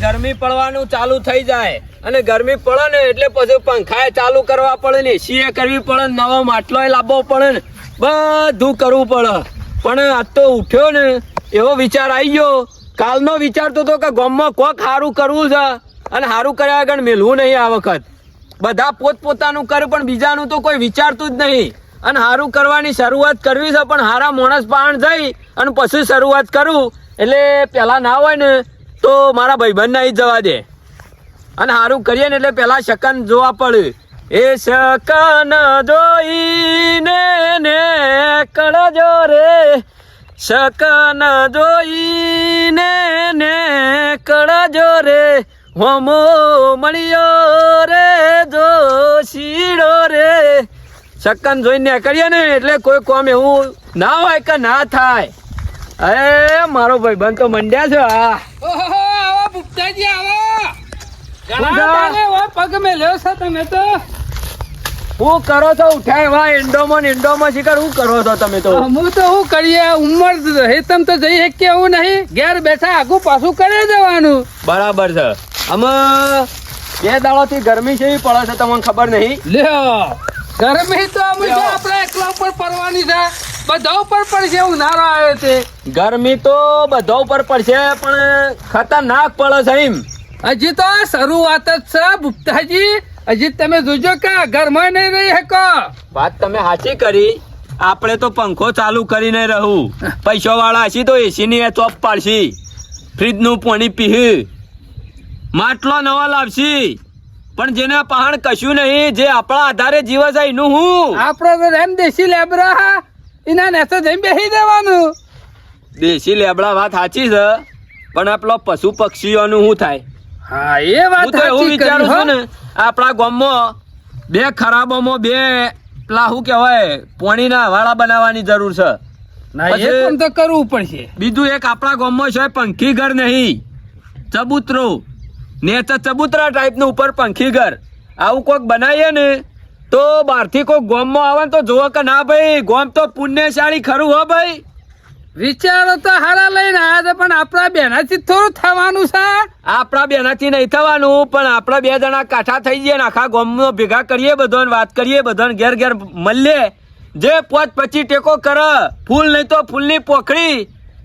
ગરમી પડવાનું ચાલુ થઈ જાય અને ગરમી પડે ને એટલે પછી પંખાએ ચાલુ કરવા પડે ને એસી કરવી પડે, નવો માટલો લાવવો પડે ને બધું કરવું પડે. પણ આજ તો ઉઠ્યો ને એવો વિચાર આવી ગયો. કાલનો વિચારતો હતો કે ગામમાં કોક સારું કરવું છે અને સારું કર્યા આગળ મેળવું નહીં. આ વખત બધા પોતપોતાનું કરે પણ બીજાનું તો કોઈ વિચારતું જ નહીં. અને સારું કરવાની શરૂઆત કરવી છે પણ હારા માણસ પાણ જઈ અને પછી શરૂઆત કરું. એટલે પેલા ના હોય ને તો મારા ભાઈબંધ ના જવા દે અને સારું કરીએ ને એટલે પેલા શકન જોવા પડે. એ શકન જોઈને ને કળજો રે, શકન જોઈને ને કળજો રે, હોમો મળ્યો રે જોશીડો રે. શકન જોઈને કરીએ ને એટલે કોઈ કોમ એવું ના હોય કે ના થાય. અરે મારો ભાઈબંધ તો મંડ્યા છે. ઓહો આવો ભૂપતાજી આવો. પગ મેલ્યો છે તમે તો. શું કરો છો? ઉઠ્યા એવા ઇન્ડોમાં શિકાર શું કરો છો તમે તો? હું તો શું કરીએ, ઉંમર હેતમ તો જઈ શકીએ એવું નહીં. ઘેર બેઠા આગું પાછું કરી જવાનું. બરાબર છે. અમે 2 દાડાથી ગરમી કેવી પડે છે તમને ખબર નહીં? લ્યો ગરમી તો અમે તો આપણે એકલા ઉપર પડવાની છે, બધા ઉપર પડશે. ઉનાળો આવ્યો છે. ગરમી તો બધા ઉપર પડશે પણ ખતરનાક પડે છે એમ. હજી તો શરૂઆત જ છે ભૂપતાજી. હજી તમે જોજો કે ઘરમાં નહીં રહી શકો. વાત તમે સાચી કરી. આપણે તો પંખો ચાલુ કરીને રહું. પૈસા વાળા હશી તો એસી ની ચોપ પાડશી, ફ્રીજ નું પાણી પીહી, માટલો નવા લાવશી. પણ જેના પહાણ કશું નહીં, જે આપણા આધારે જીવે છે એનું હું. આપડે તો એમ દેશી લેબરા એના નેસે જઈને બેસી દેવાનું. દેશી લેબડા વાત સાચી છે પણ આપણો પશુ પક્ષીઓનું શું થાય? હા એ વાત હું તો એવું વિચારું છું ને આપણા ગામમાં 2 ખરાબોમાં 2 પેલા શું કહેવાય પાણીના વાળા બનાવવાની જરૂર છે. ના એ પણ તો કરવું પડશે. બીજું એક આપણા ગામમાં છે પંખી ઘર નહીં, ચબૂતરો ને ચબૂતરા ટાઈપનું ઉપર પંખી ઘર. આવું કોઈક બનાવીએ ને તો બહારથી કોઈ ગામમાં આવે ને તો જોવો કે ના ભાઈ ગામ તો પુણ્યશાળી ખરું હો ભાઈ. વિચારો તો હારા લઈને આવ્યા હતા પણ આપણા બેનાથી થોડું થવાનું છે. આપણા બેનાથી નહીં થવાનું પણ આપણા 2 જણા કાઠા થઈ જઈએ ને આખા ગામનો ભેગા કરીએ, બધાને વાત કરીએ, બધાને ઘેર ઘેર મળીએ. જે 5-25 ટેકો કરે, ફૂલ નહીં તો ફૂલની પોખડી,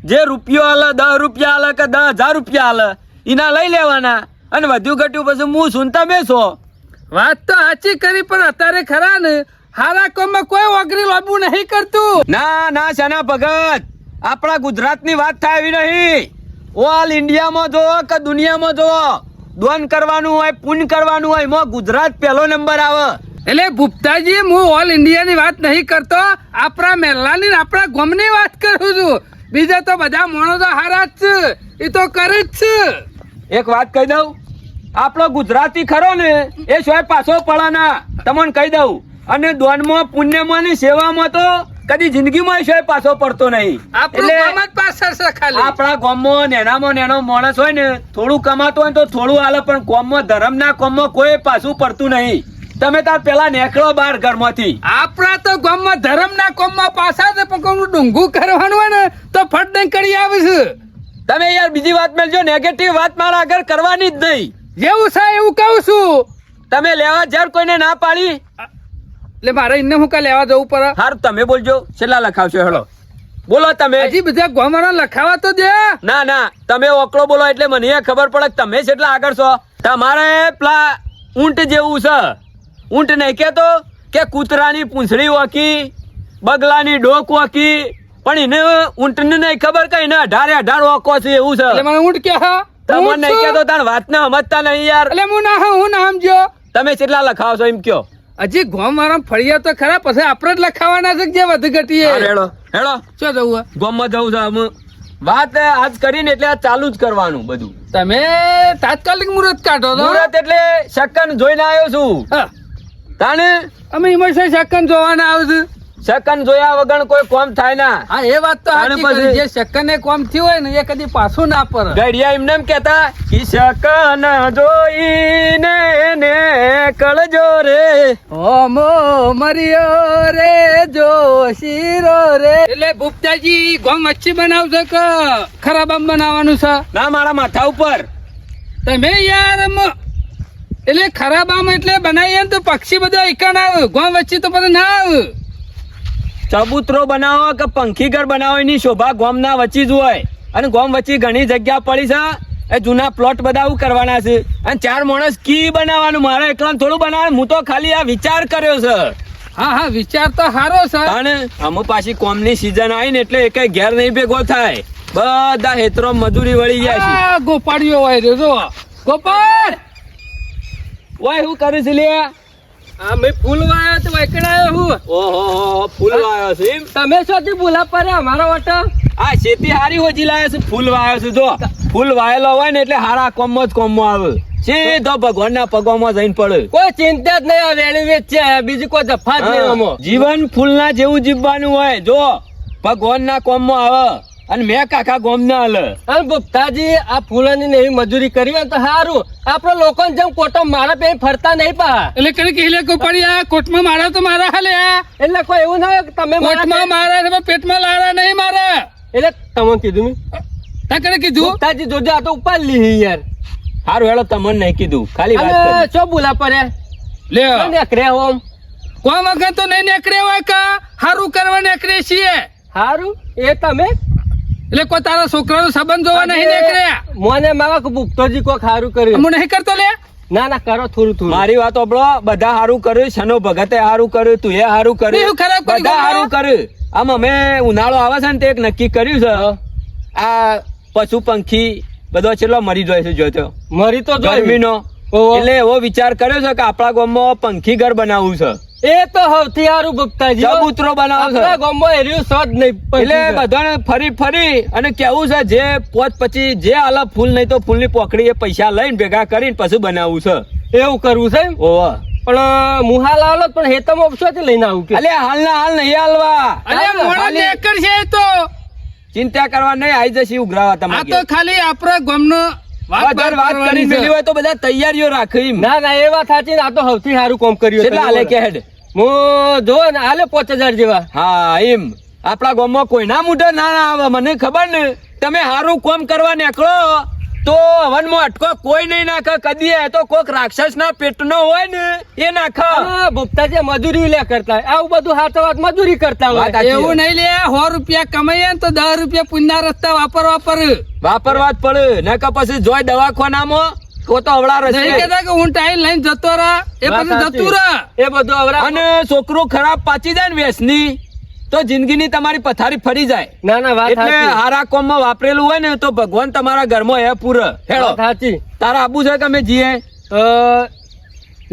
જે રૂપિયો હાલે 10 રૂપિયા હાલે કે 10,000 રૂપિયા હાલે એના લઈ લેવાના અને વધુ ઘટ્યું પછી હું સુનતા બેસો. વાત તો સાચી કરી પણ અત્યારે ખરા ને હારા કોમમાં કોઈ ઓગરી લાવવું નહીં કરતું. ના શાના ભગત, આપણા ગુજરાતની વાત થાય એવી નહીં. ઓલ ઇન્ડિયામાં જોવો કે દુનિયામાં જોવો, દાન કરવાનું હોય પુણ્ય કરવાનું હોય એમાં ગુજરાત પહેલો નંબર આવે. એટલે ભૂપતાજી હું ઓલ ઇન્ડિયાની વાત નહીં કરતો, આપણા મહેલાની ને આપણા ગામની વાત કરું છું. બીજા તો બધા માણસો હારા જ છે, એ તો કરે જ છે. એક વાત કહી દઉં, આપણો ગુજરાતી ખરો ને એ શોય પાછો પડાના તમને કહી દઉં. અને દાનમાં પુણ્યમાં ની સેવામાં તો કદી જિંદગીમાં શોય પાછો પડતો નહીં. આપણા ગામમાં નેનો માણસ હોય ને થોડું કમાતો હોય તો થોડું હાલે પણ ગામમાં ધર્મના કામમાં કોઈ પાછું પડતું નહીં. તમે તાર પેલા નીકળો બહાર ઘરમાંથી. આપણા તો ગામમાં ધર્મના કામમાં પાછા છે પણ કોઈનું ડુંગું કરવાનું હોય ને તો ફટ દઈ કરી આવે છે. તમે યાર બીજી વાત મેળજો, નેગેટિવ વાત મારા આગળ કરવાની જ નહીં. જેવું છે એવું કહું છું. તમે લેવા જ્યારે કોઈને ના પાડી એટલે મારે એને હું કા લેવા જવું પડે? હારું તમે બોલજો, છેલ્લા લખાવશો. હેલો બોલો તમે. હજી બધા ગામવાળા લખાવા તો દે. ના તમે ઓકળો બોલો એટલે મને ખબર પડે કે તમે કેટલા આગળ છો. તમારે પેલા ઊંટ જેવું છે. ઊંટ નહીં કેતો કે કૂતરાની પૂંછડી વાકી, બગલાની ડોક વાકી, પણ એને ઊંટને નહીં ખબર કે એને 18 ઓકો છે એવું છે. એટલે મને ઊંટ કે હા તમને નહીં કેતો તાર વાત ને સમજતા નહીં યાર. એટલે હું ના સમજો. તમે કેટલા લખાવો છો એમ કયો? હજી ગામ વાળા ફળિયા તો ખરા, પછી આપણે જ લખાવાના છે જે વધુ ઘટીએ. હેડો શું જવું? ગામમાં જવું છે. વાત આજ કરીને એટલે આ ચાલુ જ કરવાનું બધું. તમે તાત્કાલિક મુહૂર્ત કાઢો છો? મુહૂર્ત એટલે શકન જોઈને આવ્યો છું. તાને અમે ઇમોશન શકન જોવાના આવું શકન જોયા વગર કોઈ કોમ થાય ના. હા એ વાત તો સાચી કરી. જે શકન એ કોમ થયું હોય ને એ કદી પાછું ના પડે. ગડિયા એમને એમ કેતા કે શકન જોઈને ને કળજો રે, ઓમો મરિયો રે જોશીરો રે. એટલે ભૂપતાજી ગોમ મચ્છી બનાવશો કે ખરાબ આમ બનાવવાનું છે? ના મારા માથા ઉપર. તમે યાર એટલે ખરાબ આમ એટલે બનાવીએ ને તો પક્ષી બધા એકણ આવે ગામ વચ્ચે તો બધા ના આવે. ચબૂતરો બનાવો કે પંખી ઘર બનાવો એની શોભા ગામના વચ્ચે જ હોય. અને ગામ વચ્ચે ઘણી જગ્યા પડી છે. એ જૂના પ્લોટ બધા આવું કરવાના છે. અને 4 માણસ કી બનાવવાનું, મારે એકલા થોડું બનાવવાનું. હું તો ખાલી આ વિચાર કર્યો છે. હા વિચાર તો સારો છે. અને અમુક પાછી કોમની સીઝન આવી ને એટલે એકે ઘેર નહીં ભેગો થાય. બધા હેતરો મજૂરી વળી જાય છે. આ ગોપાળીઓ હોય રે જો ગોપાળ ઓય હું કરું છું લે? આ મેં ફૂલ વાયો તો વૈકણાયો હું. ઓહો ફૂલ વાયો છે એમ? તમે શોથી ભૂલા પડે અમારો વટો. આ શેતી હારી હોજી લાયો છે. ફૂલ વાયો છે. જો ફૂલ વાયેલો હોય ને એટલે હારા કોમમાં જ કોમમાં આવે. સીધો ભગવાનના પગોમાં જઈને પડે. કોઈ ચિંતા જ નહીં. વેણી વેચ છે બીજી કોઈ જફા જ નહીં આમાં. જીવન ફૂલના જેવું જીવવાનું હોય. જો ભગવાનના કોમમાં આવે અને મેં કાકા ગોમના હાલે. અને ભક્તાજી આ ફૂલોની ને એવી મજૂરી કરી હોય તો સારું. આપડે લોકો જેમ કોટો મારા પે ફરતા નહીં પા. એટલે કરી કે કો પડી આ કોટમાં મારા તો મારા હાલે. એટલે કોઈ એવું ના હોય કે તમે કોટમાં મારા પેટમાં લાડા નહીં મારા. એટલે તમે કીધું મેં કરે કીધું ભક્તાજી જોજો આ તો ઉપર લી યાર. હારું હેડો તમને નહીં કીધું, ખાલી વાત કરી. શું બોલા પડે લે નેકરે હોમ કોમ વગર તો નહીં નેકરે હોય કા હારું કરવા નેકરે છીએ. હારું એ તમે એટલે કોઈ તારા છોકરાનો સંબંધ જોવા નહીં નેકર્યા. મને માવા ભૂખતોજી કોઈ હારું કર્યું હું નહીં કરતો લે. ના ના કરો થોડું થોડું. મારી વાત ઓબળો. બધા હારું કર્યું. શનો ભગતે હારું કર્યું, તું એ હારું કર્યું, બધા હારું કર્યું. આમ અમે ઉનાળો આવે છે ને તે એક નક્કી કર્યું છે. આ પશુ પંખી બધો છેલ્લો મરી જાય છે. જોતો મરી તો ગરમીનો એટલે એવો વિચાર કર્યો છે કે આપણા ગામમાં પંખી ઘર બનાવવું છે. એ તો સૌથી સારું ભક્તાજી. ચબૂતરો બનાવવો છે. ગામમાં એર્યું શોધ નહીં. એટલે બધાને ફરી ફરી અને કેવું છે જે પોત પછી જે આલા ફૂલ નહીં તો ફૂલની પોખડી એ પૈસા લઈને ભેગા કરીને પછી બનાવવું છે. એવું કરવું છે. ઓવા પણ મુહાલ આલો પણ હેતમ ઓપ્શોથી લઈને આવું કે અલે હાલના હાલ નહીં હાલવા. અલે મોડા નેકર છે તો ચિંતા કરવા નહીં, આવી જશે ઉઘરાવા તમારે. આ તો ખાલી આપણા ગામનો વાત કરી મેલી હોય તો બધા તૈયારીઓ રાખી. ના ના એ વાત સાચી. આ તો સૌથી સારું કામ કર્યું. કેટલા હાલે કે હેડ? હું જો ને હાલે 5000 જેવા. હા એમ આપણા ગામમાં કોઈ ના મુઢે ના આવે. મને ખબર ને તમે સારું કામ કરવા નીકળો તો હવનમાં અટકો કોઈ નહીં નાખે. કદી તો કોક રાક્ષસ ના પેટનો હોય ને એ નાખે. ભક્તાજી મજૂરી લે કરતા આવું બધું હાથ વાત મજૂરી કરતા હોય. એવું નહીં લે 100 રૂપિયા કમાઈએ ને તો 10 રૂપિયા પુણ્યના રસ્તા વાપરવા જ પડે. ને કે પછી જોય દવાખાનામાં તો અવળા રસ્તે કહેતા કે હું ટાઈમ લઈને જતો રહા એ પછી જતું રહે એ બધું અવળા. અને છોકરો ખરાબ પાચી જાય ને વ્યસની તો જિંદગીની તમારી પથારી ફરી જાય. ના ના વાત એટલે હારા કોમમાં વાપરેલું હોય ને તો ભગવાન તમારા ઘરમાં એ પૂરે. હેડો સાચી. તારા આબુ છે કે અમે જીએ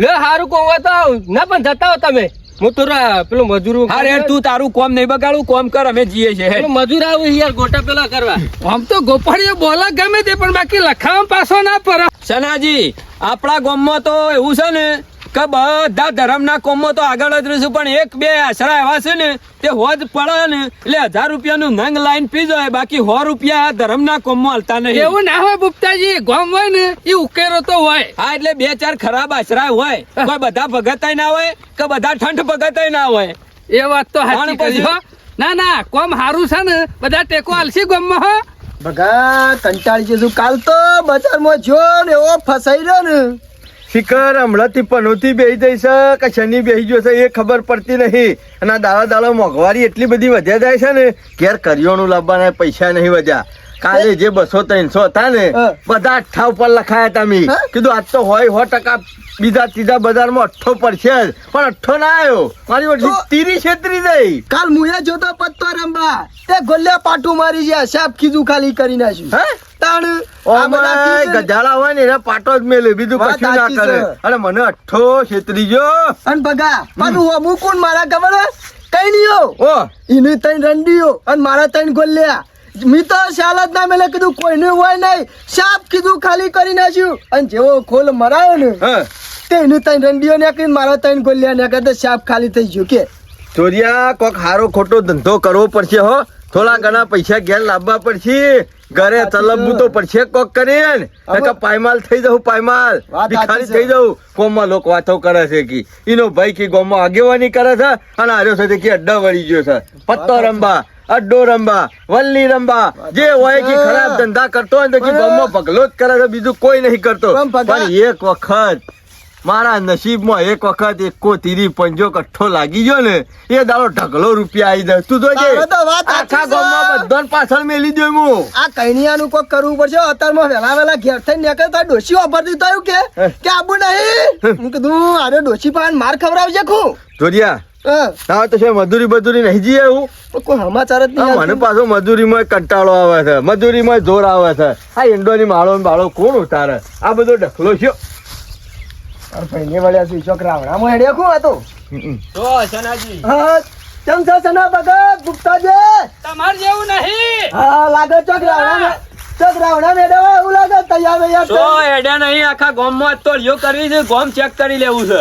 લે હારું કોમ હોય તો આવ ના પણ જતા હો તમે. હું તો પેલું મજૂર હા રે તું તારું કોમ નહીં બગાડું, કોમ કર અમે જીએ છે. મજૂર આવું યાર ગોટા પેલા કરવા. આમ તો ગોપાળીઓ બોલા ગમે તે પણ બાકી લખાવા પાછો ના પર. સનાજી આપણા ગામમાં તો એવું છે ને કે બધા ધર્મના કોમમાં તો આગળ જ રહીશું પણ એક બે આશરા એવા છે ને તે હોજ પડે ને એટલે 1000 રૂપિયાનું નંગ લાઈન પી જાય. બાકી 100 રૂપિયા ધર્મના કોમમાં હાલતા નહીં. એવું ના હોય ભૂપતાજી. ગામ હોય ને એ ઉકેરો તો હોય. હા એટલે 2-4 ખરાબ આશરા હોય. કોઈ બધા ભગતાય ના હોય કે બધા ઠંઠ ભગતાય ના હોય. એ વાત તો સાચી કરી હો. ના ના કોમ હારું છે ને બધા ટેકો આલસી ગામમાં હો. ભગા કંટાળી જશું. કાલ તો બજારમાં જો ને એવો ફસાઈ રહ્યો ને શિખર હમણાંથી પનોતી બેહી જાય છે કે શનિ બેહી ગયો છે એ ખબર પડતી નહીં. અને આ દાડા મોંઘવારી એટલી બધી વધ્યા જાય છે ને ઘેર કરિયાણું લાવવાના પૈસા નહીં વધ્યા. કાલે જે 200-300 હતા ને બધા 8 ઉપર લખાયા હતા. મેં કીધું આજ તો હોય 100% બીજા ત્રીજા બજારમાં 8 પડશે જ પણ 8 ના આવ્યો. મારી વચ્ચે 30 છેતરી જાય. કાલ મુયા જોતો પત્તો રંબા તે ગોલ્યા પાટું મારી ગયા સાપ કીધું ખાલી કરી નાખ્યું. હે તાણ ગધાડા હોય ને એને પાટો જ મેલે બીજું કશું ના કરે. અને મને 8 છેતરી ગયો. અને ભગા પાછું હમું કોણ મારા ખબર કઈ નહીં ઓ એને 3 રંડીઓ અને મારા 3 ગોલ્યા. મી તો શાલ જ ના મેલે કીધું કોઈને હોય નહીં સાપ કીધું ખાલી કરી નાખ્યું. અને જેવો ખોલ મરાયો ને તેને 3 રંડીઓ ને કરીને મારા 3 ગોલ્યા ને કીધું સાપ ખાલી થઈ ગયું. કે ચોરિયા કોક હારો ખોટો ધંધો કરવો પડશે હો. થોડા ઘણા પૈસા ઘેર લાવવા પડશે. ઘરે તલબવું તો પડશે કોક કરીને. પાયમાલ થઈ જવું. પાયમાલ ભિખારી થઈ જવું. ગામમાં લોકો વાતો કરે છે કે એનો ભાઈ કે ગામમાં આગેવાની કરે છે અને આર્યો સાથે કે અડ્ડા વળી ગયો છે. પત્તો રંબા અડ્ડો રંબા વલ્લી રંબા જે હોય કે ખરાબ ધંધા કરતો હોય ને તો કે ગામમાં પગલો જ કરે છે, બીજું કોઈ નહીં કરતો. પણ ભગા- પણ એક વખત મારા નસીબમાં એક વખત એકો તીરી પંજો કઠ્ઠો લાગી ગયો ને એ દાડો ઢગલો રૂપિયા આવી જાય. તું જોજે તારે તો વાત સાચી આખા છે. ગામમાં બધાને પાછળ મેલી દઉં હું. આ કૈનિયાનું કોક કરવું પડશે. અત્યારમાં વેલા ઘેર થઈને નીકળતા ડોશી વાપરતી થયું કે આબુ નહીં. હું કીધું અરે ડોશી પાન માર ખવડાવજે ખું. જોડિયા ના તો છે મજૂરી નહીં જઈએ હું. પણ કોઈ સમાચાર જ હા, નહીં મને આવતું. પાછો મજૂરીમાં કંટાળો આવે છે, મજૂરીમાં જોર આવે છે. આ ઈંડોની માળો ને બાળો કોણ ઉતારે? આ બધો ઢકલો છે. અરે ભાઈને વળ્યા છું છોકરા આવડામાં હેડ્યા ખું આ તો. જો સનાજી હા ચમ છે સના ભગત ગુપ્તાજી? તમાર જેવું નહીં. હા લાગે ચોક રાવણા મેડમ એવું લાગે તૈયાર તો એડા નહીં, આખા ગામમાં તો લ્યો કરવી છે, ગામ ચેક કરી લેવું છે.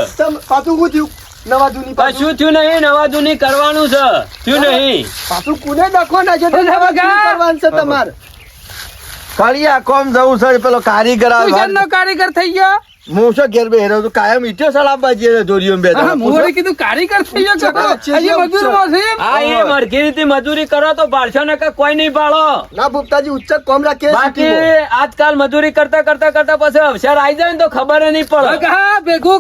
પાછું શું થયું? નવા જૂની કશું થયું નહીં, નવા જૂની કરવાનું છે. થયું નહીં. પાછું કુને ડખો નાખ્યો તો નવા જૂની કરવાનું છે તમારે. ખાલી આ કોમ જવું છે પેલો કારીગર આવે. તું શેનો કારીગર થઈ ગયો? હું શું ઘેર બેહી રહ્યો છું, કાયમ ઈટ્યો સલાબવા જઈએ જોરીઓ બે હા, હું વળી કીધું કારીગર થઈ ગયો કે હજી મજૂરમાં છે. હા, એ મરઘી રીતે મજૂરી કરો તો ભાડશો ને કે કોઈ નહીં ભાડો. ના ભૂપતાજી ઉચ્ચક કોમ રાખીએ બાકી આજકાલ મજૂરી કરતા પછી અવસર આવી જાય ને તો ખબર નહીં પડે. હા, ભેગું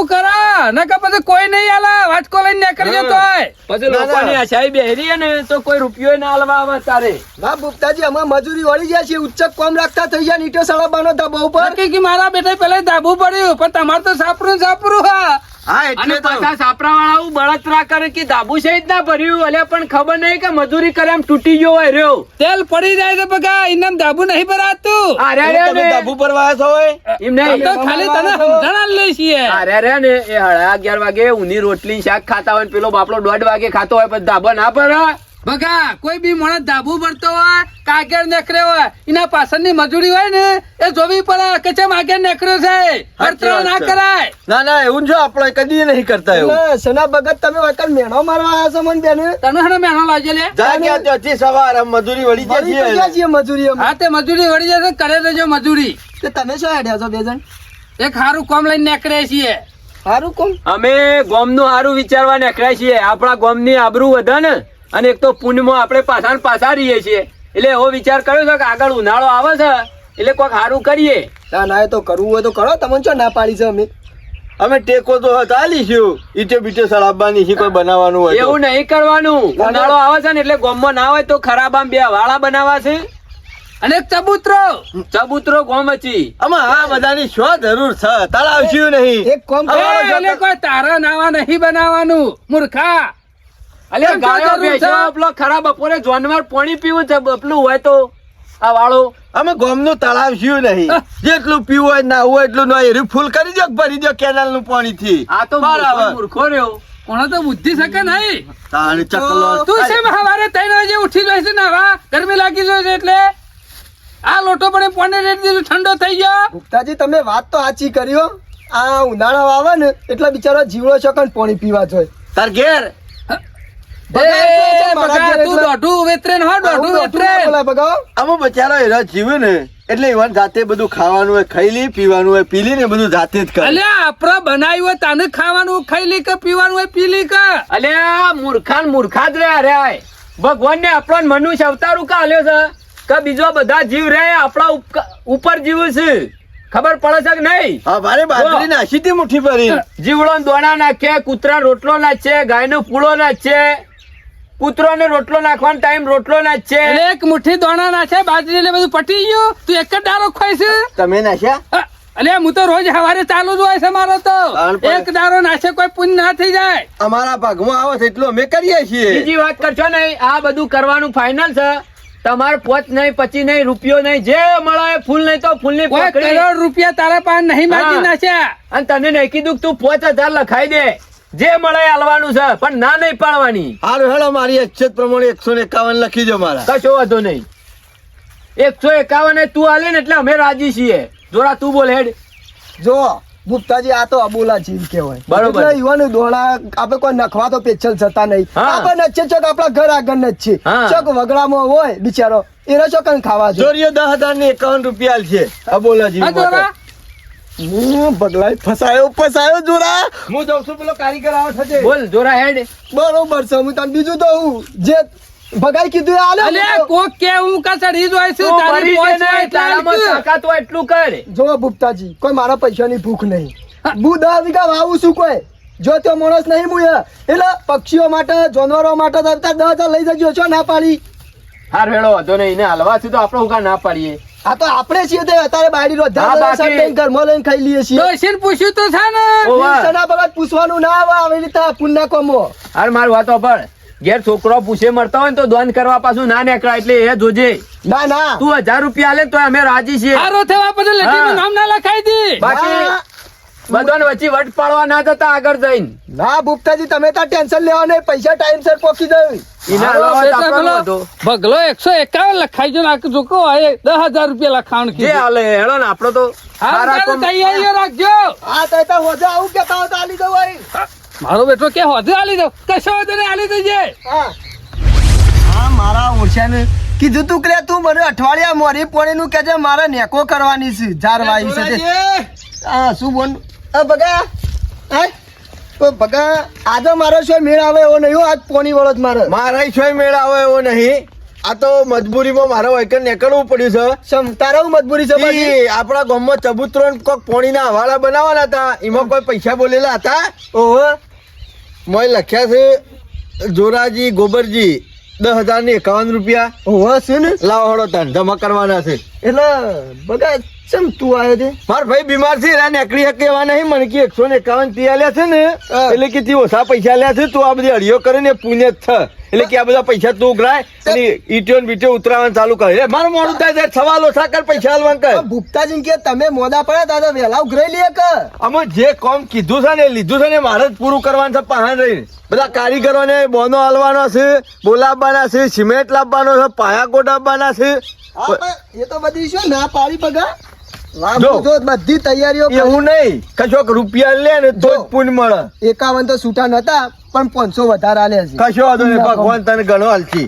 કરા નકર પછી કોઈ નહીં આલા વાટકો લઈને નીકળી જતો હોય. પછી લોકોની આશાએ બેહરી ને તો કોઈ રૂપિયો ના આલવા આવે તારે. ના ભૂપતાજી અમે મજૂરી વળી ગયા છીએ. ઉચ્ચક કોમ રાખતા થઈ ગયા ઈટો સળાબાનો ધાબા ઉપર. નક્કી કે મારા બેટા પેલા ધાબુ પડ્યું પણ તમારે તો સાપરું હા. હા અને એટલે તો પાછા સાપરા વાળા બળતરા કરે કે ધાબુ સહિત ના ભર્યું, અલ્યા પણ ખબર નહીં કે મજૂરી કરે એમ તૂટી ગયો હોય રહ્યો. તેલ પડી જાય તો બગા ઇનામ ધાબુ નહીં ભરાતું. અરે રે તમે ને ધાબુ પર વાયા છો હોય? એમ નહીં. તો ખાલી તને સમજણ લઈ છીએ. અરે રે ને એ 11:30 વાગે ઊની રોટલી ને શાક ખાતા હોય ને પેલો બાપડો 1:30 વાગે ખાતો હોય પછી ધાબા ના ભરે. બગા કોઈ બી માણસ ધાબુ ભરતો હોય કાગળ નેકરે હોય એના પાછળની મજૂરી હોય ને એ જોવી પડે કે ચમ આગળ નેકર્યો છે. બળતરા ના કરાય. ના ના એવું જો આપણે કદી નહીં કરતા એવું. એટલે સના ભગત તમે વખત મેણો મારવા આવ્યા છો મને બેન. તને હને મેણો લાવજે લે. જા ગયા ત્યાંથી સવાર આમ મજૂરી વળી વળી તો જાય ગયા છીએ મજૂરી અમે. હા તે મજૂરી વળી જશે કરે દેજો મજૂરી. તે તમે શું હેડ્યા છો બે જણ? એક સારું કોમ લઈને નેકરે છીએ. સારું કોમ. અમે ગોમનું સારું વિચારવા નીકળ્યા છીએ. આપણા ગોમની આબરૂ વધે ને અને એક તો પુણ્યમાં આપણે પાછા રહીએ છીએ એટલે એવો વિચાર કર્યો છે કે આગળ ઉનાળો આવે છે એટલે કોઈક સારું કરીએ. ના ના એ તો કરવું હોય તો કરો. તમને શું ના પાડી છે અમે? અમે ટેકો તો ચાલીશું ઈટે બીટે સળાબવાની છે કોઈ બનાવવાનું હોય તો. એવું નહીં કરવાનું. ઉનાળો આવે છે ને એટલે ગોમમાં ના હોય તો ખરાબ આમ બે વાળા બનાવવા છે અને એક ચબૂતરો ગોમ હતી. આમાં આ બધાની શું જરૂર છે? તળાવ છે નહીં. એક કોમ એ, કરો. એટલે કોઈ તારા નાવા નહીં બનાવવાનું મૂર્ખા. અલ્યા કેમ ગાયો જરૂર છે? ભેંસો પેલો ખરાબ બપોરે જાનવર પાણી પીવું છે બપલું હોય તો આ વાળો અમે ગોમનું તળાવ છે નહીં. જેટલું પીવું હોય ના હોય એટલું નહીં. એરી ફૂલ કરી દો ભરી દો કેનાલ નું પાણી થી. આ તો બરાબર. મૂર્ખો રહ્યો. કોણ તો બુદ્ધિ શકે નહીં. તાણી ચકલો તું છે સવારે 3 વાગે ઉઠી જાય છે નાવા ગરમી લાગી જાય છે એટલે આ લોટો પણ પાણી રેડી દીધું ઠંડો થઈ ગયો. ગુપ્તાજી તમે વાત તો સાચી કરી હો. આ ઉનાળો આવે ને એટલે બિચારો જીવડો છો કણ પાણી પીવા જોઈએ. તાર ઘેર તું દોઢું વેતરે ને હો દોઢું વેતરે. આમાં બચારો એનો જીવ ને એટલે ઈવન જાતે બધું ખાવાનું હોય ખાઈ લી, પીવાનું હોય પી લી ને બધું જાતે જ કરે. અલ્યા આપડે બનાવ્યું હોય તાને ખાવાનું ખાઈ લી કે પીવાનું હોય પી લી કે. અલ્યા મૂર્ખા જ રહ્યા રે. ભગવાન ને આપણો મનુષ્ય અવતાર ઉકા આલ્યો છે કે બીજો બધા જીવ રહે આપણા ઉપર જીવ છે. ખબર પડે છે કે નહીં? હા મારે બાજરી નાખી હતી મુઠ્ઠી ભરી. જીવડો દોણા નાખે, કૂતરા રોટલો નાખે, ગાય નો પૂળો નાખે, કૂતરો ને રોટલો નાખવાનો ટાઈમ રોટલો નાખે. એટલે એક મુઠ્ઠી દોણા નાખે બાજરી એટલે બધું પટી ગયું. તું એક જ દારો ખાય છે? તમે નાખ્યા? અલ્યા હું તો રોજ સવારે ચાલુ જ હોય છે મારો તો. એક દારો નાખે કોઈ પુણ્ય ના થઈ જાય. અમારા ભાગમાં આવે છે એટલું અમે કરીએ છીએ. બીજી વાત કરશો નહીં. આ બધું કરવાનું ફાઇનલ છે. તમારે 5 નહીં 25 નહીં રૂપિયો નહીં જે મળે ફૂલ નહીં તો ફૂલ ની કોઈ કરોડ રૂપિયા તારા પાસે નહીં માગી નાખ્યા. અને તને નહીં કીધું તું 5000 લખાઈ દે જે મળે હાલવાનું છે પણ ના નહીં પાડવાની. હારું હેડો મારી અક્ષત પ્રમાણે 151 લખી દો મારા. કશો વાંધો નહીં. 151 તું હાલે ને એટલે અમે રાજી છીએ. જોરા તું બોલ હેડ. જો ગુપ્તાજી આ તો અબોલા જીવ કહેવાય. બરોબર. એટલે યુવાનું દોડા આપણે કોઈ નખવા તો પેચલ જતા નહીં. હા. આપણે નચે ચોક આપણા ઘર આગળ જ છે. હા. ચોક વગડામાં હોય બિચારો એને ચોકન ખાવા જોઈએ. ચોરીઓ 10,051 રૂપિયા છે અબોલા હા, જીવ જોરા? બગલાય ફસાયો જોરા. હું જાઉં છું પેલો કારીગર આવે છે. બોલ જોરા હેડ. બરોબર છે હું તને બીજું તો હું જે ભગાઈ કીધું એ આલે અલ્યા કોક કે હું કા ચડી જોઈ છું તું તારી ભરી પહોંચ છે હોય ને, એટલે તારામાં આલજે. તાકાત હોય એટલું કર. જો ભૂપતાજી કોઈ મારા પૈસાની ભૂખ નહીં હું 10 વીઘા વાવું છું કોઈ જો તે માણસ નહીં હું એટલે પક્ષીઓ માટે જાનવરો માટે તો 10,000 લઈ જજો છો ના પાડી હાર વેળો હતો ને એને હાલવા છે તો આપણે હું કાં ના પાડીએ. આ તો આપણે છીએ તે અત્યારે બાયડી હા, રોજ બાકી- ઘરમાં લઈને ખાઈ લઈએ છીએ ડોશીને પૂછ્યું તો છે ને ઓવા. સના બગત પૂછવાનું ના આવે આવી રીતે પુણ્ય કોમો હાર માર વાતો પણ ઘેર છોકરો પૂછે મરતા હોય ને તો દોન કરવા પાછું ના નીકળાય એટલે એ જોજે. ના ના તું 1000 રૂપિયા આલે તો અમે રાજી છીએ. હારો થવા પછી લટીનું નામ ના લખાઈ દી બાકી ના. બધાને વચ્ચે વટ પાડવા ના જતા આગળ જઈને. ના ભૂપતાજી તમે તો ટેન્શન લેવા નહીં પૈસા ટાઈમસર પહોંચી જાય એના હારો હલવા છે તો આપણો પેલો હતો. ભગલો 151 લખાઈ જો નાખ જોકો હોય 10,000 રૂપિયા લખાણ જે કીધું હાલે હેડો ને આપણો તો સારા હારું કોમ- તૈયારીઓ રાખજો હા તો હોજા આવું કેતા હોય તો આલી દઉં હોય મારો બેટો કે હોદે આલી દો કશો હોદે ને આલી દેજે હા હા મારા ઓછાને કીધું તું કે તું મને અઠવાડિયા મોરી પોણીનું કહેજે મારે નેકો કરવાની છે જાર વાવી છે તે. હા શું બોલ બગા હે તો બગા આજે મારો શું મેળ આવે એવો નહીં હો, આજ પોણી વાળો જ મારે મારા છોય મેળ આવે એવો નહીં આ તો મજબૂરીમાં મારે વૈકલ નીકળવું પડ્યું છે સમ તારા હું મજબૂરી છે બાજી ઈ આપણા ગામમાં ચબૂતરો ને કોક પોણીના હવાલા બનાવવાના હતા એમાં કોઈ પૈસા બોલેલા હતા ઓહો મોય લખ્યા છે જોરાજી ગોબરજી 10,051 રૂપિયા ઓહો શું ને લાવો હળો તાન જમા કરવાના છે એટલે બગા ચમ તું આવ્યો છે માર ભાઈ બીમાર છે એના નીકળી શકે એવા નહીં મને કે 151 પિયા લ્યા છે ને હા. એટલે કે તી ઓછા પૈસા લ્યા છે તું આ બધી અડીઓ કરીને પુણ્ય જ છે એટલે કે આ બધા પૈસા તું ઉઘરાય અને ઈટીઓ ને બીટીઓ ઉતરાવાનું ચાલુ કરે એટલે મારું મોડું થાય ત્યારે સવાલ ઓછા કર પૈસા હાલવાનું કર ભૂપતાજી કે તમે મોડા પડ્યા તા વહેલા ઉઘરાઈ લે કે અમે જે કામ કીધું છે ને લીધું છે ને મારે જ પૂરું કરવાનું છે પહાણ રહીને બધા કારીગરોને બોનો હાલવાનો છે બોલાવવાના છે સિમેન્ટ લાવવાનો છે પાયા કોટ આપવાના છે હા, પણ એ તો બધી શું ના પાડી બગા જો. જો બધી તૈયારીઓ કરી. એવું નહીં કશોક રૂપિયા લે ને તો જ જો. પુણ્ય મળે 51 તો છૂટા નતા પણ 500 વધારે આલ્યા છે કશો વાંધો નહીં ભગવાન તને ઘણો હાલથી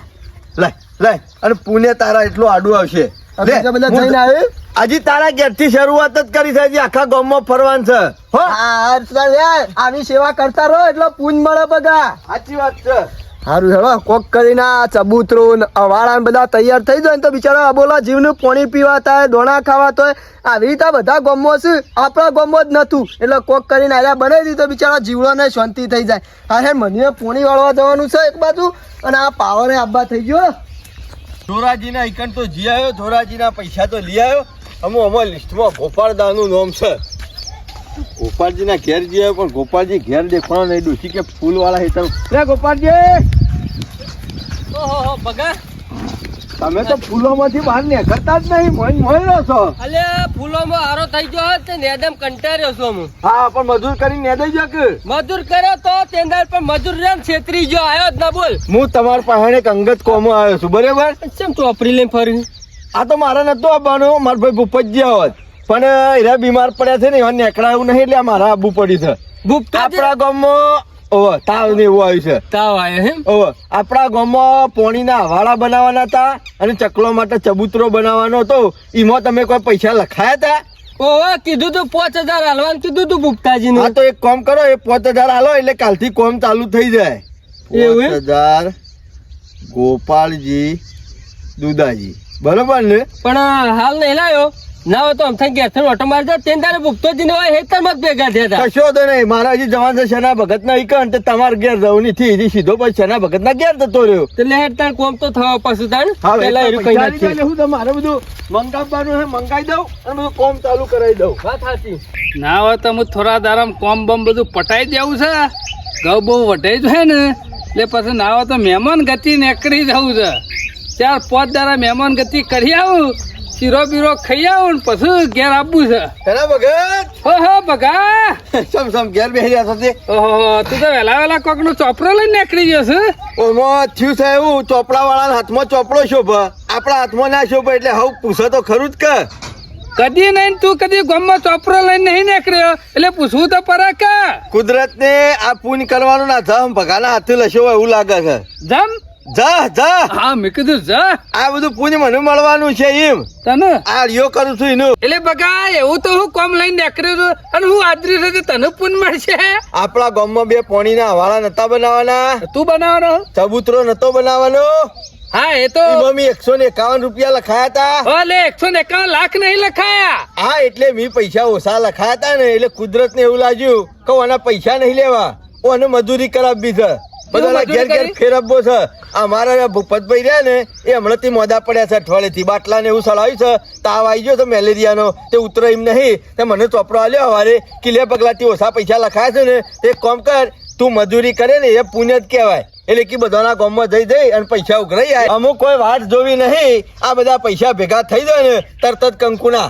લે લે અને પુણ્ય તારા એટલું આડું આવશે લે, બીજા બધા હું- જઈને આવે હજી તારા ઘેરથી શરૂઆત જ કરી છે હજી આખા ગામમાં ફરવાનું છે હો હા સર યાર આવી સેવા કરતા રહો એટલે પુણ્ય મળે બગા સાચી વાત છે સારું હેડો કોક કરીને આ ચબૂતરો ને અવાળા ને બધા તૈયાર થઈ જાય ને તો બિચારા બોલા જીવનું પાણી પીવા થાય દોણા ખાવા થાય આવી રીતે બધા ગામો છે આપણા ગામો જ નતું એટલે કોક કરીને આયા બનાવી દીધું તો બિચારા જીવડાને શાંતિ થઈ જાય અરે મને પાણી વાળવા જવાનું છે એક બાજુ અને આ પાવરે આબા થઈ ગયો ધોરાજીના ઈકણ તો જી આવ્યો ધોરાજીના પૈસા તો લઈ આવ્યો અમારા લિસ્ટમાં ગોપાળદાનું નામ છે ગોપાલજીના ઘેર જી આવ્યો પણ ગોપાલજી ઘેર દેખવાનો નહીં ડોસી કે ફૂલવાળા હેતર લે ગોપાલજી ઓહો બગા તમે તો ફૂલોમાંથી બહાર નીકળતા જ નહીં મોઈ મોઈ રહો છો અલે ફૂલોમાં હારો થઈ ગયો હોત તે નેદમ કંટાળ્યો છું હું હા પણ મજૂર કરીને દઈ જો કે મજૂર કર્યો તો તેંદાર પણ મજૂર રે ને છેતરી ગયો આયો જ ના બોલ હું તમારા પાસે એક અંગત કોમો આવ્યો છું બરાબર કેમ તું અપરી લઈને ફરી આ તો મારે નતો આવવાનો મારા ભાઈ ભૂપતજી આવત પણ એરા બીમાર પડ્યા છે ને એવા નીકળાયું નહીં એટલે આ મારા આબુ પડી છે ભૂપતા આપણા ગામમાં ઓવે તાવ ને એવું આવ્યું છે તાવ આયો એમ ઓવે આપણા ગામમાં પોણીના હવાળા બનાવવાના હતા અને ચકલો માટે ચબૂતરો બનાવવાનો હતો એમાં તમે કોઈ પૈસા લખાયા હતા ઓહો કીધું તું 5,000 હાલવાનું કીધું તું ભૂપતાજી હા નું તો એક કામ કરો એ 5,000 હાલો એટલે કાલથી કોમ ચાલુ થઈ જાય એવું એમ? 5,000 ગોપાલજી દુદાજી બરોબર ને પણ હાલ નહીં લાયો ના હોય તો અમથા ગેસ ઓટો મારી દે તેન તારે ભૂપતોજી ને હોય હેતર મત ભેગા થયા હતા કશો તો નહીં મારા હજી જવાન છે શના ભગત ના ઈકણ તે તમારે ઘેર જવાની થી હજી સીધો પછી શના ભગત ના ઘેર જતો રહ્યો તો લેટ તાણ કોમ તો થવા પાછું તાણ હા પેલા એરું કઈ નથી હું તમારે બધું મંગાવવાનું છે મંગાવી દઉં અને બધું કોમ ચાલુ કરાવી દઉં વાત સાચી ના હોય તો હું થોડા દારામ કોમ બમ બધું પટાઈ દેવું છે ઘઉં બહુ વટાઈ જાય ને એટલે પછી ના હોય તો મહેમાન ગતિ નીકળી જવું છે 4-5 દારા મહેમાન ગતિ કરી આવું શીરો બીરો ખાઈ આવું ને પછી ઘેર આપવું છે શના ભગત ઓહો બગા સમ સમ ઘેર બેસી રહ્યા છો તે ઓહો તું તો વેલા વેલા કોક નો ચોપરો લઈને નીકળી ગયો છે ઓમાં થયું છે એવું ચોપડા વાળા હાથમાં ચોપડો શોભ આપણા હાથમાં ના શોભ એટલે હવે પૂછો તો ખરું જ કે કદી નહીં તું કદી ગામમાં ચોપરો લઈને નહીં નીકળ્યો એટલે પૂછવું તો પરા કા કુદરત ને આ પૂન કરવાનું ના થમ ભગાના હાથે લશો એવું લાગે છે જમ જા જા હા મેં કીધું જા આ બધું પુણ્ય મને મળવાનું છે એમ તને આ રિયો કરું છું એનું એટલે બગા એવું તો હું કોમ લઈને નીકળ્યો છું અને હું આદરી છે તને પૂન મળશે આપણા ગામમાં 2 પાણીના હવાળા નતા બનાવવાના તું બનાવવાનો ચબૂતરો નતો બનાવવાનો હા એ તો એમાં મેં 151 રૂપિયા લખાયા હતા ઓલે 151 લાખ નહીં લખાયા હા એટલે મેં પૈસા ઓછા લખાયા હતા ને એટલે કુદરત ને એવું લાગ્યું કે આના પૈસા નહીં લેવા ઓને મજૂરી કરાવવી છે બધાના ઘેર ઘેર ફેરવવો છે અમારા ભૂપતભાઈ રહ્યા ને એ હમણાંથી મોડા પડ્યા છે અઠવાડિયેથી બાટલા ને એવું સળાવ્યું છે તાવ આવી ગયો છે મેલેરિયાનો તે ઉતરે એમ નહીં તે મને ચોપડો આલ્યો હવારે કે લે પગલાથી ઓછા પૈસા લખાયા છે ને તે કામ કર તું મજૂરી કરે ને એ પુણ્ય જ કહેવાય એટલે કે બધાના ગામમાં જઈ અને પૈસા ઉઘરાઈ જાય અમુક કોઈ વાત જોવી નહીં આ બધા પૈસા ભેગા થઈ જાય ને તરત જ કંકુના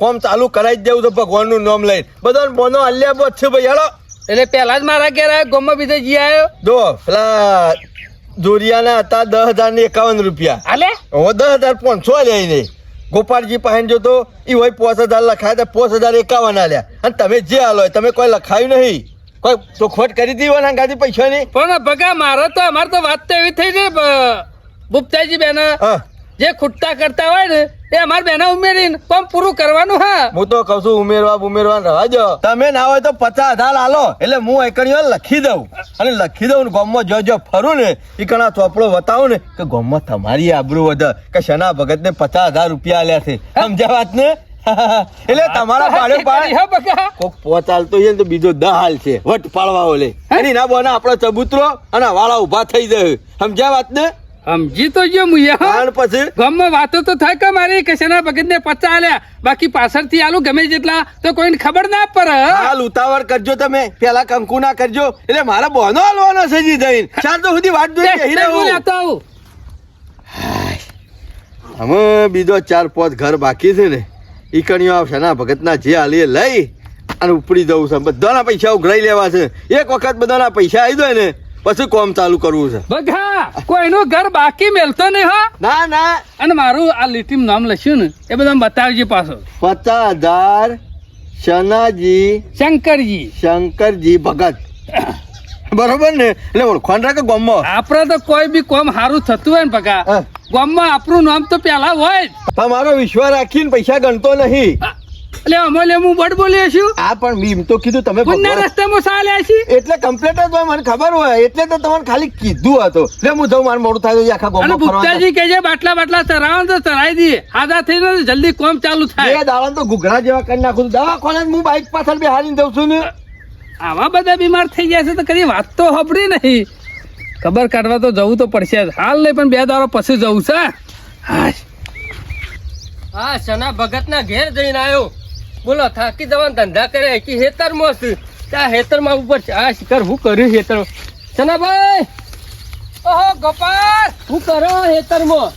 કોમ ચાલુ કરાવી જ દેવું તો ભગવાનનું નામ લઈને બધાને બોનો આલ્યા બોધ છે ભાઈ હાલો એટલે પેલા જ મારા ઘેર આવ્યો ગોમાં બીજે જી આવ્યો જો પેલા જોરિયાના હતા 10,051 રૂપિયા હાલે હું 10,500 લે નહીં ગોપાલજી પાસે જો તો એ હોય 5,000 લખાયા હતા 5,051 આલ્યા અને તમે જે હાલો તમે કોઈ લખાયું નહીં કોઈ ચોખવટ કરી હતી હોય ગાડી પૈસા ની પણ ભગા મારે તો અમારે તો વાત તો એવી થઈ છે ભૂપતાજી બેન જે ખૂટતા કરતા હોય ને એ અમાર બેના ઉમેરીને કામ પૂરું કરવાનું હા હું તો કઉ છું ઉમેરવા રવા દો તમે ના હોય તો 50,000 આલો એટલે હું એકણીઓ લખી દઉં અને લખી દઉં ગામમાં જો ફરું ને એ કણા ચોપડો બતાવું ને કે ગામમાં તમારી આબરૂ વધે કે શના ભગત ને 50,000 રૂપિયા આલ્યા છે સમજ્યા વાત ને એટલે તમારા પાડે પાડે કોક પોચ હાલતો છે ને તો બીજો 10 હાલ છે વટ પાડવા ઓલે એની ના બોના આપણો ચબૂતરો અને વાળા ઉભા થઈ જાય સમજ્યા વાત ને સમજી તો જો મુયા પછી ગામમાં વાતો તો થાય કે મારી કશાના ભગત ને 50 આલ્યા બાકી પાછળથી આલુ ગમે જેટલા તો કોઈને ખબર ના પડે હાલ ઉતાવળ કરજો તમે પેલા કંકુ ના કરજો એટલે મારા બોનો હાલવાનો છે જી જઈને ચાર તો સુધી વાટ જોઈ રહી રહું અમે બીજો 4-5 ઘર બાકી છે ને ઈ કણીઓ આવશે ના ભગત ના જે હાલી લઈ અને ઉપડી જવું છે બધાના પૈસા ઉઘરાઈ લેવા છે એક વખત બધાના પૈસા આવી જાય ને પછી કોમ ચાલુ કરવું છે બગા કોઈનું ઘર બાકી મેલતો નહીં હો ના અને મારું આ લીટીમ નામ લખ્યું ને એ બધા બતાવજે પાછો 50,000 શંકરજી ભગત બરોબર ને એટલે ઓળખાણ રાખે ગામમાં આપડે તો કોઈ બી કોમ સારું થતું હોય ને બગા ગામમાં આપણું નામ તો પેલા હોય જ તમારો વિશ્વાસ રાખીને પૈસા ગણતો નહીં એટલે અમોલે હું બડ બોલ્યો છું આ પણ મેં તો કીધું તમે પુણ્ય રસ્તામાં ચાલ્યા છે એટલે કમ્પ્લીટ જ હોય મને ખબર હોય એટલે તો તમને ખાલી કીધું હતું એટલે હું જઉં મારું મોડું થાય આખા અને ગામમાં ભૂપતાજી કે જે બાટલા ચરાવો તો ચરાવી દઈએ આધા થઈને જલ્દી કોમ ચાલુ થાય બે દાડા તો ઘૂઘરા જેવા કરી નાખું દવાખાને હું બાઈક પાછળ બેહાડીને જઉં છું ને આવા બધા બીમાર થઈ ગયા છે તો કદી વાત તો હબડી નહીં ખબર કાઢવા તો જવું તો પડશે જ. હાલ નહીં પણ 2 દાડા પછી જવું છે હા શના ભગત ના ઘેર જઈને આવ્યો બોલો થાકી જવાના ધંધા કરે કે હેતરમાં છું ત્યાં હેતરમાં ઉપર છે આ શિખર હું કર્યું હેતર શનાભાઈ ઓહો ગોપાલ હું કરો હેતરમાં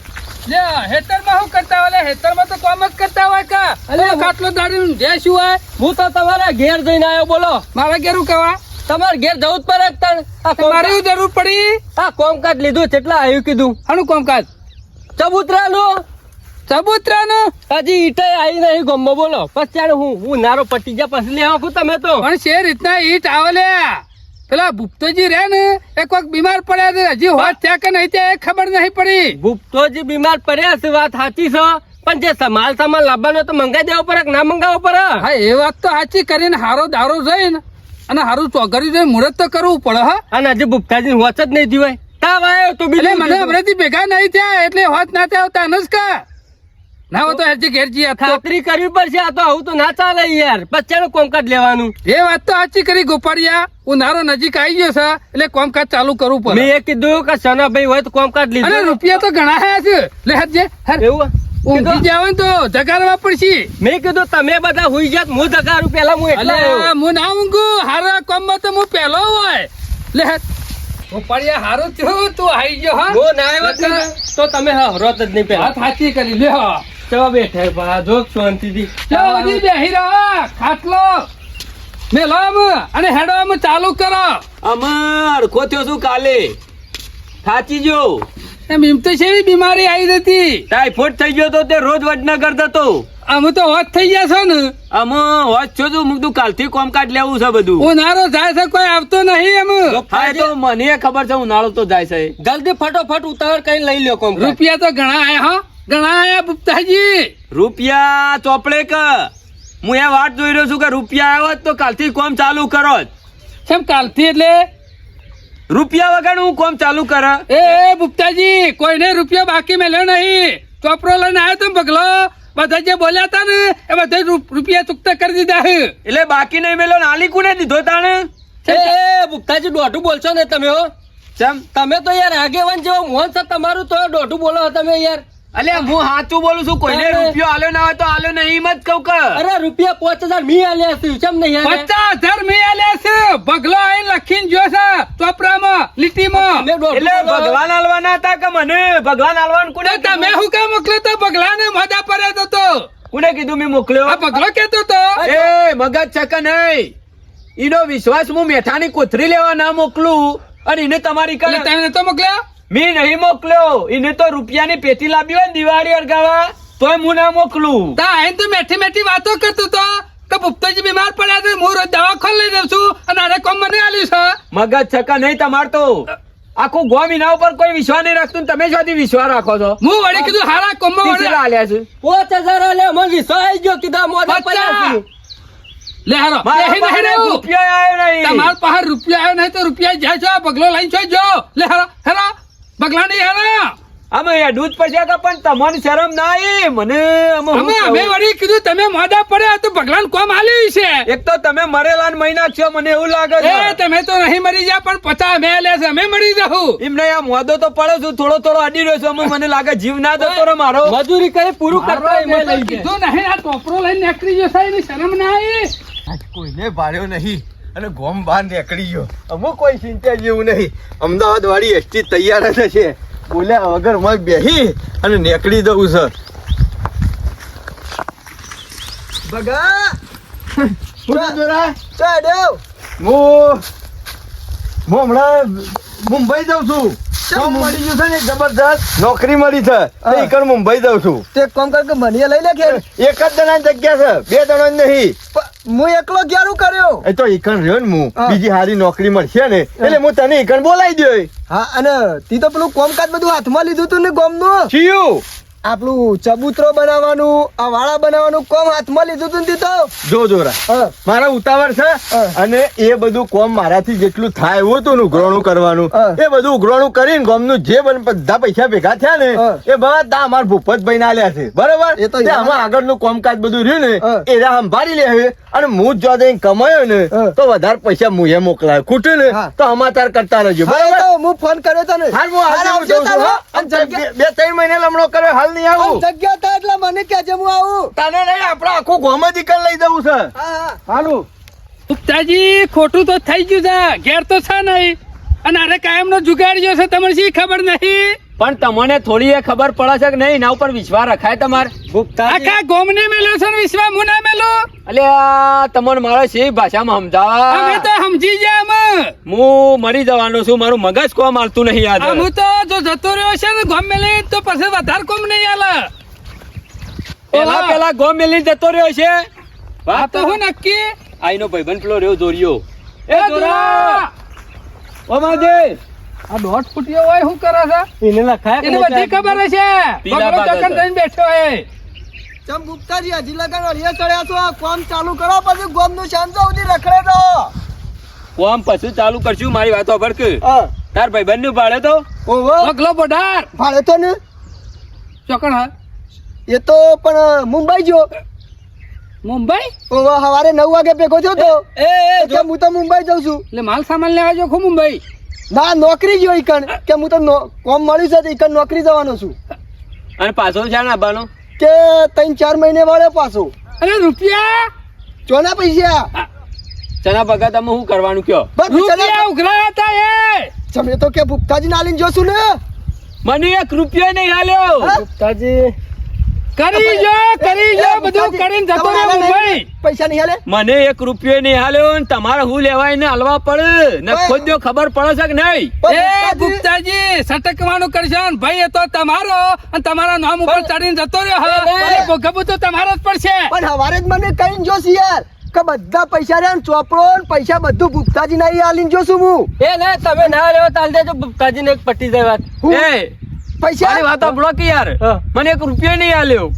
લે હેતરમાં શું કરતા હોય હેતરમાં તો કોમ જ કરતા હોય કા અલે કાટલો દાડી જે શું હોય હું તો તમારા ઘેર જઈને આવ્યો બોલો મારા ઘેરું કવા તમારે ઘેર જવું જ પડે તમારે જરૂર પડી આ કોમકાજ લીધું કેટલા આવ્યું કીધું આનું કોમકાજ ચબૂતરાનું હજી ઈટે આવી નહીં ગમો બોલો પછી હું નારો પટી ગયા પછી લેવા આખું તમે તો પણ છે રીતના ઈટ આવે લે પેલા ભૂપતોજી રે ને એક વખત બીમાર પડ્યા છે હજી હોત થયા કે નહીં ત્યાં ખબર નહીં પડી ભૂપતોજી બીમાર પડ્યા છે વાત સાચી છે પણ જે માલ સામાન લાવવાનો તો મંગાઈ દેવો પડે કે ના મંગાવવો પડે હા એ વાત તો સાચી કરીને હારો દારો જઈને અને હારું ચોગરી જઈને મુહૂર્ત તો કરવું પડે હા અને હજી ભૂપતાજી હોચ જ નહીં જીવાય તાવ આવ્યો તો એટલે મને હમણાંથી ભેગા નહીં થયા એટલે હોત ના થયા આવતા નસકા ના હોય તો હજી ઘેર જઈએ ખાતરી કરવી પડશે આ તો આવું તો ના ચાલે યાર બચ્ચાનું કોમકાજ લેવાનું એ વાત તો સાચી કરી ગોપાળિયા ઉનાળો નજીક આવી ગયો છે એટલે કોમકાજ ચાલુ કરવું પડે મેં એ કીધું કે સનાભાઈ હોય તો કોમકાજ લીધું અને રૂપિયા તો ઘણા હે છે લે હજે એવું ઊંઘી જાવ ને તો જગાડવા પડશે મેં કીધું તમે બધા હુઈ જાત હું જગાડું પેલા હું એટલે હું ના ઊંઘું હારા કોમમાં તો હું પહેલો હોય લે ગોપાળિયા હારું થયું તું આવી ગયો હા હું ના આવ્યો તો તમે હરોત જ નહીં પેલા સાચી કરી લે ચવા બેઠા બા જોક શાંતિથી બેહી રહો ખાટલો મેલો અને હેડો ચાલુ કરો અમાર ખોત્યો છું કાલે થાચી જો એમ તો છે બીમારી આવી હતી ટાઈફોઇડ થઈ ગયો તો તે રોજ વડનગર જતો અમે તો હોત થઈ ગયા છો ને. અમે હોત છો તો મુકતું કાલથી કોમકાજ લેવું છે બધું. ઉનાળો જાય છે કોઈ આવતો નહીં એમ. હા તો મને ખબર છે ઉનાળો તો જાય છે. જલ્દી ફટોફટ ઉતાવળ કઈ લઈ લ્યો કોમ રૂપિયા તો ઘણા આયા હો, ઘણા આયા બુપતાજી. રૂપિયા ચોપડે કે હું એ વાત જોઈ રહ્યો છું કે રૂપિયા આવ્યો તો કાલથી કોમ ચાલુ કરો જ. કેમ કાલથી એટલે રૂપિયા વગર હું કોમ ચાલુ કર. એ બુપતાજી કોઈને રૂપિયા બાકી મેલ્યો નહીં. ચોપડો લઈને આવ્યો તો બગલો બધા જે બોલ્યા હતા ને એ બધા રૂપિયા ચૂકતા કરી દીધા છે. એટલે બાકી નહીં મેલો નાલી કુને દીધો તાણે. એ ભુક્તાજી દોઢું બોલશો ને તમે હો. ચમ તમે તો યાર આગેવાન જેવો મોહન છે તમારું તો દોઢું બોલો છો તમે યાર. અલ્યા હું સાચું બોલું છું. કોઈને અરે. રૂપિયો આલ્યો ના હોય તો આલ્યો નહીં મત કહું કે. અરે રૂપિયા 5000 મી આલ્યા છે કેમ નહીં આલ્યા? 50,000 મેં આલ્યા છે. બગલો આઈને લખીને જો છે ચોપડામાં લીટીમાં. તમે દોઢું એટલે બોલો. ભગવાન આલવાના હતા કે મને ભગવાન આલવાનું કોને તો તમે શું કામ મોકલ્યો તો બગલાને મોઢા પર હતો તો? કોને કીધું મેં મોકલ્યો? આ બગલો કેતો તો એ મગજ છે કે નહીં? ઈનો વિશ્વાસ હું મેઠાની કોથરી લેવા ના મોકલું અને એને તમારી એટલે કરે તમે નતો મોકલ્યો? મેં નહીં મોકલ્યો. એને તો રૂપિયાની પેટી લાવી હોય ને દિવાળી અરગાવા તોય હું ના મોકલું. તા આઈને તો મેઠી મેઠી વાતો કરતો તો કે ભૂપતોજી બીમાર પડ્યા તો હું રોજ દવાખાને લઈ જાઉં છું અને આને કોમ મને આલ્યું છે. મગજ છે કે નહીં તમાર તો? આખું ગોમ એના ઉપર કોઈ વિશ્વાસ નહીં રાખતું ને તમે શોધી વિશ્વાસ રાખો છો. હું વળી કીધું હારા કોમમાં વળી તીસરા આલ્યા છે. 5000 આલ્યા મને વિશ્વાસ આવી ગયો કીધા મોઢા પર પચાસ. લે હારો મારા બેહી નહીં પાસે રહેવું. રૂપિયો આવ્યો નહીં. તમારા પાસે રૂપિયા આવ્યો નહીં તો રૂપિયા જાય છે. બગલો લઈને છો જો લે હારો હારો બગલા નહીં હારો. અમે દૂધ પછી તો પણ તમને શરમ ના આવી. મને અમે અમે વળી કીધું તમે મોઢા પડ્યા તો ભગવાન કોમ આલ્યું છે. એક તો તમે મરેલા મહિના છો મને એવું લાગે એ છે. તમે તો નહીં મરી જા પણ 50 મેં લે છે અમે મરી જાઉં. એમ નહીં આ મોદો તો પડ્યો છું થોડો થોડો અડી રહ્યો છું. મને લાગે જીવ ના જતો રે મારો. મજૂરી કરી પૂરું કરતા મેં મેં તો લઈ ગયા. કીધું નહીં આ ટોપરો લઈને નીકળી ગયો છે એની શરમ ના આવી. આજ કોઈને ભાડ્યો નહીં અને ગોમ બહાર નીકળી ગયો. અમુક કોઈ ચિંતા જેવું નહીં. અમદાવાદ વાળી એસટી તૈયાર જ છે. બોલ્યા વગર મગ બેહી અને નીકળી દઉં છે. ભગા શું જોરા? ચાડ્યો હું હમણાં મુંબઈ જાઉં છું. કામ મળી ગયું છે ને જબરદસ્ત નોકરી મળી છે. તો ઈ કણ મુંબઈ જાઉં છું. તે કોમ કર કે મને લઈ લે કે એક જ જણાની જગ્યા છે, બે જણા નહીં. હું એકલો ક્યારું કર્યો. એ તો ઈકણ રહ્યો ને હું હા. બીજી હારી નોકરી મળશે ને એટલે હું તને ઈકણ બોલાવી દો. હા અને તી તો પેલું કોમકાજ બધું હાથમાં લીધું તું ને ગોમનું છીયું આપણું ચબૂતરો બનાવવાનું આ વાળા બનાવવાનું કોમ હાથમાં લીધું તું ને તી તો જો જોરા હા. મારા ઉતાવળ છે હા. અને એ બધું કોમ મારાથી જેટલું થાય એવું હતું ને ઉઘરાણું કરવાનું હા. એ બધું ઉઘરાણું કરીને ગામનું જે બધા પૈસા ભેગા થયા ને હા. એ બધા અમારા ભૂપતભાઈ ના આલ્યા છે. બરાબર એ તો તે આમાં આગળનું કામકાજ બધું રહ્યું ને હા. એ સંભાળી લે હવે અને હું જો જઈને કમાયો ને હા. તો વધારે પૈસા હું એ મોકલાય ખૂટે ને હા. તો સમાચાર કરતા રહેજો. હા, એ બરાબર તો હું ફોન કર્યો તને હાલ હું આજે હું જઉં છું, હા? અને જગ્યા- બે ત્રણ મહિને લમણો કર્યો હાલ નહીં આવું. અને જગ્યા થાય એટલે મને કહેજે હું આવું. તને નહીં આપણે આખું ગામ જ ઈકણ લઈ જવું છે. હા હા હાલું ગુપ્તાજી ખોટું તો થઈ ગયું છે. ઘેર તો છે નહીં અને અરે કાયમનો જુગાડ્યો છે તમને શી ખબર નહીં. પણ તમને થોડી એ ખબર પડે છે કે નહીં એના ઉપર વિશ્વાસ રખાય તમારે? આખા ગોમને મેલ્યો છે ને વિશ્વા હું ના મેલો. એટલે આ તમને મારે શી ભાષામાં અમે સમજાવવા? તો સમજી ગયા અમે. હું મરી જવાનો છું. મારું મગજ કોમ હાલતું નહીં યાદ. હું તો જો જતો રહ્યો છે ને ગોમ મેલે તો પછી વધારે કોમ નહીં આલે. પેલા પેલા ગોમ મેલી જતો રહ્યો છે. આ તો હું નક્કી. આઈનો ભાઈબંધ પેલો રહ્યો દોર્યો. એ દોરા ઓ માજે આ 1.5 ફૂટિયો હોય શું કરે છે એને લખાય એને બધી ખબર છે. પીલા બગલો બાગા દુકાન થઈને બેઠો હે. ચમ ગુપ્તાજી હજી લગન અળિયા ચડ્યા છો આ કોમ ચાલુ કરો પછી ગોમનું શાંત સુધી રખડે તો કોમ પછી ચાલુ કરશું. મારી વાત સાંભળ કે હા તાર ભાઈબંધ નું ભાડે તો ઓહો બગલો બોડાર ભાડે તો ને ચોકણ હા એ તો પણ મુંબઈ જો મુંબઈ ઓહો સવારે 9 વાગે ભેગો થયો તો એ કે હું તો મુંબઈ જઉં છું. એટલે માલ સામાન લેવા જો ખો મુંબઈ. ના નોકરી ગયો ઈકણ કે હું તો કોમ મળ્યું છે તો ઈકણ નોકરી જવાનો છું અને પાછો છે ને આવવાનો કે 3-4 મહિને વાળે પાછો અરે રૂપિયા ચોના પૈસા ચના પગા તમે શું કરવાનું કયો? બસ રૂપિયા ઉઘરાયા હતા એ. તમે તો કે ભૂપતાજી નાલીને જોશું ને મને 1 રૂપિયો નહીં હાલ્યો. હા? ગુપ્તાજી કરી જો બધું કરીને જતો રહ્યો મુંબઈ. પૈસા નહીં હાલે મને 1 રૂપિયો નહીં હાલ્યો ને તમારે હું લેવાય ને હલવા પડે ને ખુદ જો ખબર પડે છે કે નહીં? એ ગુપ્તાજી સટકવાનું કરશો ને ભાઈ એ તો તમારો અને તમારા નામ ઉપર ચડીને જતો રહ્યો હવે ભોગવવું તો તમારો જ પડશે. પણ હવારે જ મને કઈ જોશ યાર કે બધા પૈસા રહ્યા ને ચોપડો ને પૈસા બધું ગુપ્તાજી નહીં આલીને જોશું હું. એ ના તમે ના લેવા તાલ દેજો કાજીને એક પટ્ટી જાય વાત. એ પૈસા મારી વાત સાંભળો કે યાર હા. મને 1 રૂપિયો નહીં હાલ્યો.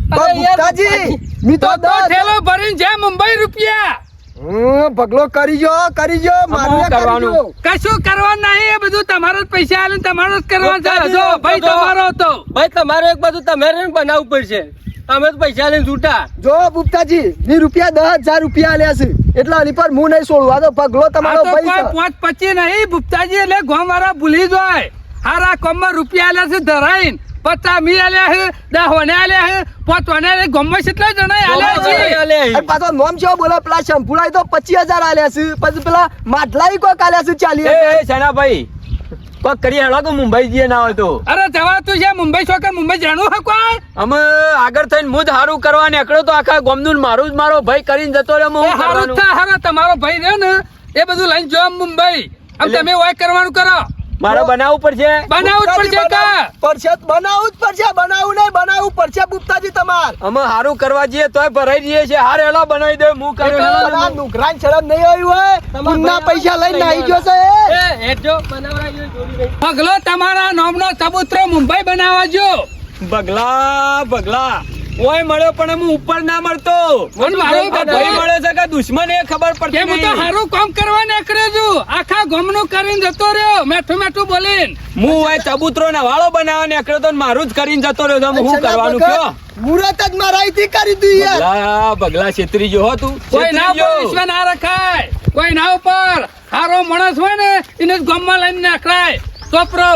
પણ ગુપ્તાજી મી તો તો ઠેલો ભરીને જા મુંબઈ રૂપિયા. ભગલો કરીજો મારું શું કરવાનું? કરવાનું કશું કરવાનું નહીં, એ બધું તમારો જ પૈસા આલે તમારો જ કરવાનું છે. જો ભાઈ તમારો હતો. ભાઈ તમારે એક બધું તમારે બનાવવું પડશે. અમે તો પૈસા લઈને છૂટા. જો ગુપ્તાજી ની રૂપિયા 10,000 રૂપિયા આલ્યા છે એટલે આની પર હું નહીં છોડું. આ તો ભગલો આ તમારો તો ભાઈ કોઈ છે. 5-25 નહીં ભૂપતાજી, એટલે ગામ વાળા ભૂલી જાય. હારા કોમમાં રૂપિયા આલ્યા છે ધરાઈને 50 મી આલ્યા છે, 10 વને આલ્યા છે, 5 વને આલ્યા. ગામમાં કેટલા જણા આલ્યા છે? અને પાછો નોમ છે બોલે પેલા શંભુલાઈ તો 25,000 આલ્યા છે, પછી પેલા માટલાઈ કોક આલ્યા છે 40,000. એ સેનાભાઈ કોક કરી હેડો કે મુંબઈ જઈએ ના હોય તો. અરે જવાતું છે મુંબઈ છો કે મુંબઈ જાણું હે કોઈ? અમે આગળ થઈને હું જ હારું કરવા નીકળ્યો તો આખા ગામનું ને મારું જ મારો ભાઈ કરીને જતો રહ્યો. એ હું હારું કરવાનું? થા હારા તમારો ભાઈ રહ્યો ને એ બધું લઈને જો મુંબઈ. આમ તમે ઓય કરવાનું કરો. મારે બનાવવું પડશે. બનાવવું જ પડશે કા? બનાવવું નહીં બનાવવું પડશે ગુપ્તાજી તમાર. અમે હારું કરવા જઈએ તોય ભરાઈ જઈએ છે. હાર હેલો બનાવી દે હું તમારા નુકરાન શરમ નહીં આવ્યું હોય પુણ્યના પૈસા લઈને નાહી ગયો છે એ. એ હેડજો બનાવરાજો જોડી ભાઈ. પગલો તમારા નામનો ચબૂતરો મુંબઈ બનાવજો. બગલા ઓય મળ્યો પણ હું ઉપર ના મળતો. પણ મારો ભાઈ મળે છે કે દુશ્મન એ ખબર પડતી કે હું તો નહીં. હારું કામ કરવા નીકળ્યો છું. આખા ગામનું કરીને જતો રહ્યો મેઠું બોલીને. હું ઓય ચબૂતરો ને વાળો બનાવવા નીકળ્યો તો ને મારું જ કરીને જતો રહ્યો તો હું કરવાનું કયો? મુહૂર્ત જ મારાથી કરી દીધી યાર. બગલા છેતરી જો તું કોઈ ના છેતરી ઉપર જો. વિશ્વાસ ના રખાય. કોઈ ના ઉપર હારો માણસ હોય ને એને જ ગામમાં લઈને નાખાય. ચોપરો